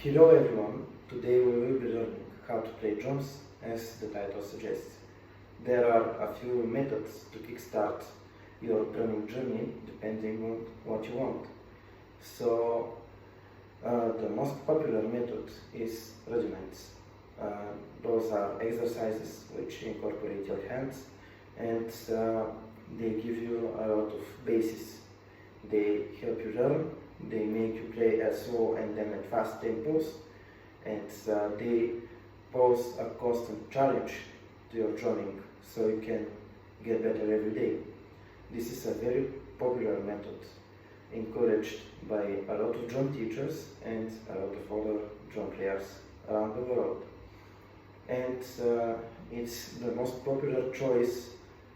Hello everyone, today we will be learning how to play drums as the title suggests. There are a few methods to kickstart your drumming journey depending on what you want. So the most popular method is rudiments. Those are exercises which incorporate your hands and they give you a lot of bases. They help you learn, they make you play at slow and then at fast tempos, and they pose a constant challenge to your drumming so you can get better every day. This is a very popular method, encouraged by a lot of drum teachers and a lot of other drum players around the world. And it's the most popular choice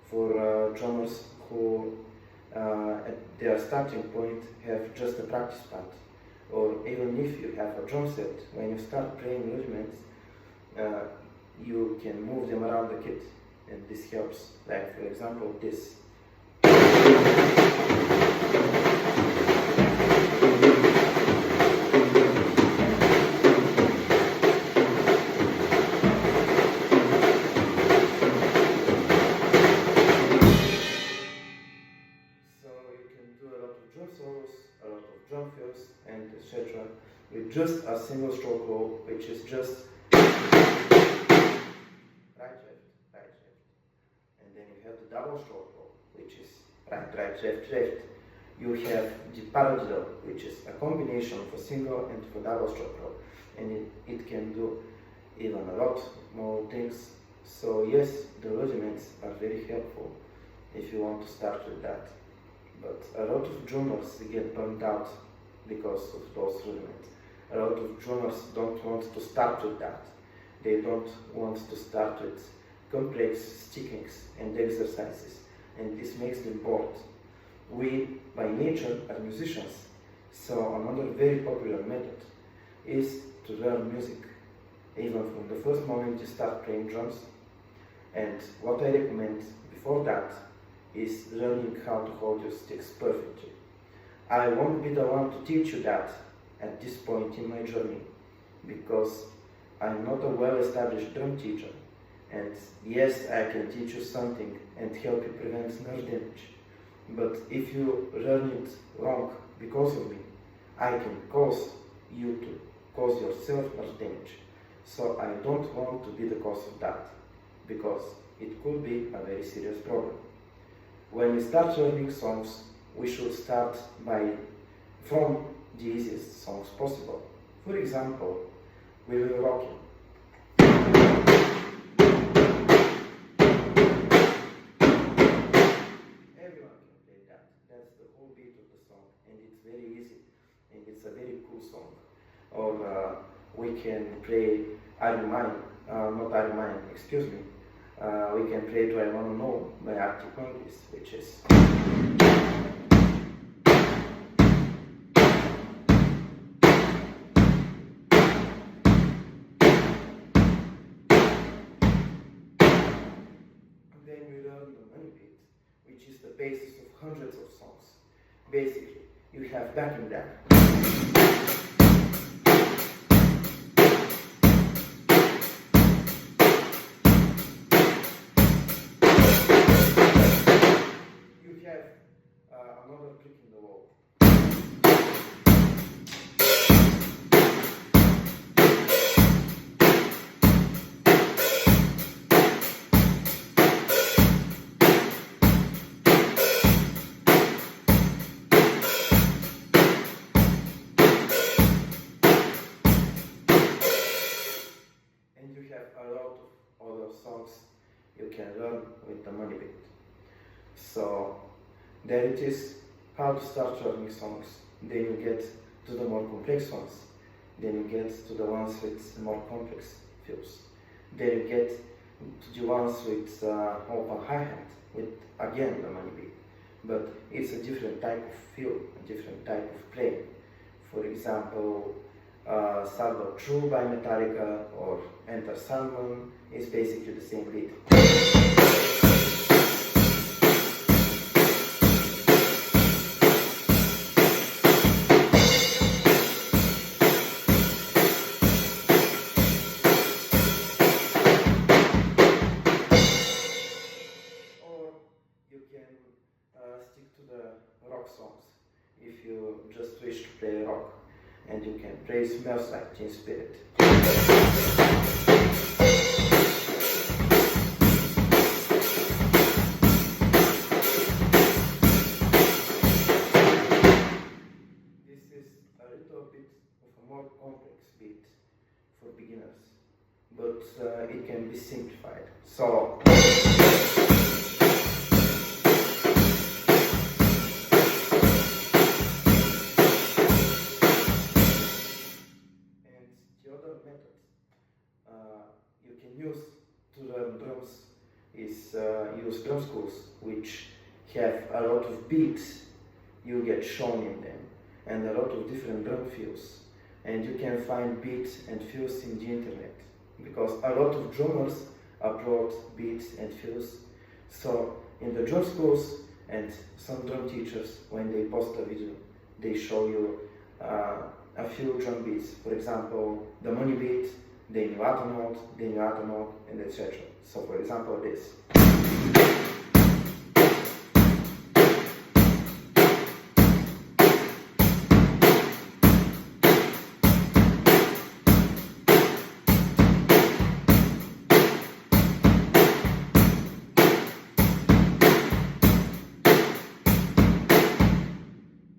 for drummers who at their starting point have just a practice pad, or even if you have a drum set, when you start playing rudiments, you can move them around the kit, and this helps. Like for example this. Drum solos, a lot of drum fills, and etc. with just a single stroke roll, which is just right, left, and then you have the double stroke roll, which is right, left. You have the paradiddle, which is a combination of a single and of a double stroke roll, and it can do even a lot more things. So yes, the rudiments are very helpful if you want to start with that. But a lot of drummers get burned out because of those rudiments. A lot of drummers don't want to start with that. They don't want to start with complex stickings and exercises, and this makes them bored. We, by nature, are musicians, so another very popular method is to learn music, even from the first moment you start playing drums. And what I recommend before that is learning how to hold your sticks perfectly. I won't be the one to teach you that at this point in my journey, because I'm not a well-established drum teacher, and yes, I can teach you something and help you prevent nerve damage, but if you learn it wrong because of me, I can cause you to cause yourself nerve damage. So I don't want to be the cause of that, because it could be a very serious problem. When we start learning songs, we should start from the easiest songs possible. For example, We Will Rock You. Everyone can play that. That's the whole beat of the song, and it's very easy, and it's a very cool song. Or we can play we can play Do I Wanna Know by Arctic Monkeys, which is then we learn the money beat, which is the basis of hundreds of songs. Basically, you have backing that. Another click in the wall. And you have a lot of other songs you can learn with the money beat. So there it is, how to start learning songs. Then you get to the more complex ones. Then you get to the ones with more complex fills. Then you get to the ones with open hi-hat, with again the money beat. But it's a different type of feel, a different type of playing. For example, Salva True by Metallica or Enter Sandman is basically the same beat. rock, and you can play Smells Like Teen Spirit. This is a little bit of a more complex beat for beginners, but it can be simplified. So the other method you can use to learn drums is use drum schools which have a lot of beats you get shown in them and a lot of different drum fills, and you can find beats and fills in the internet because a lot of drummers upload beats and fills. So in the drum schools and some drum teachers, when they post a video, they show you a few drum beats, for example, the money beat, the innuato note, and etc. So for example, this.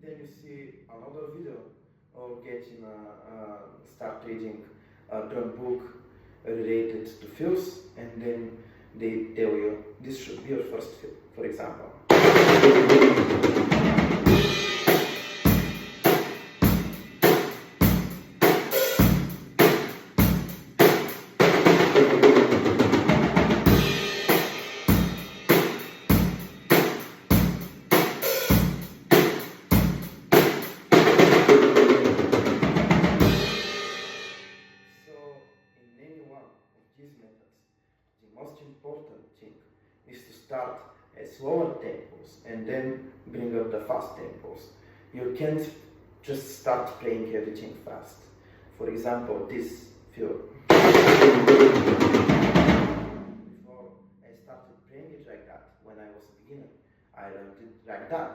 Then you see another video of getting start reading a drum book related to fills, and then they tell you this should be your first fill, for example. The most important thing is to start at slower tempos and then bring up the fast tempos. You can't just start playing everything fast. For example, this fill. Before I started playing it like that, when I was a beginner, I learned it like that.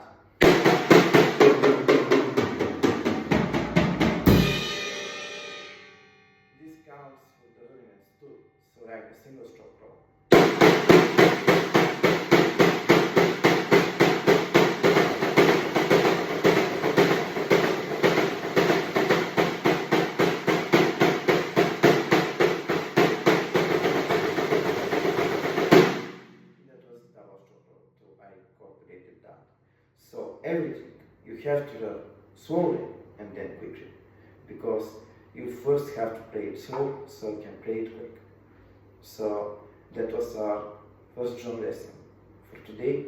This counts for the rudiments too, so like a single stroke roll. So everything you have to learn slowly and then quickly, because you first have to play it slow so you can play it quick. So that was our first drum lesson for today.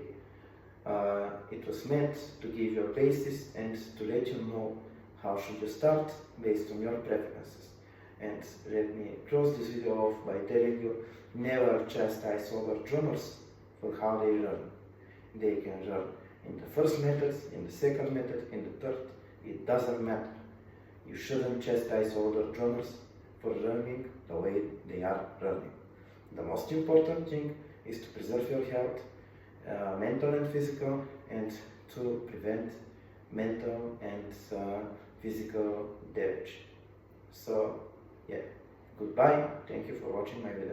It was meant to give you a basis and to let you know how should you start based on your preferences. And let me close this video off by telling you, never chastise other drummers for how they learn. They can learn in the first method, in the second method, in the third, it doesn't matter. You shouldn't chastise other drummers for learning the way they are learning. The most important thing is to preserve your health, mental and physical, and to prevent mental and physical damage. So, yeah, goodbye. Thank you for watching my video.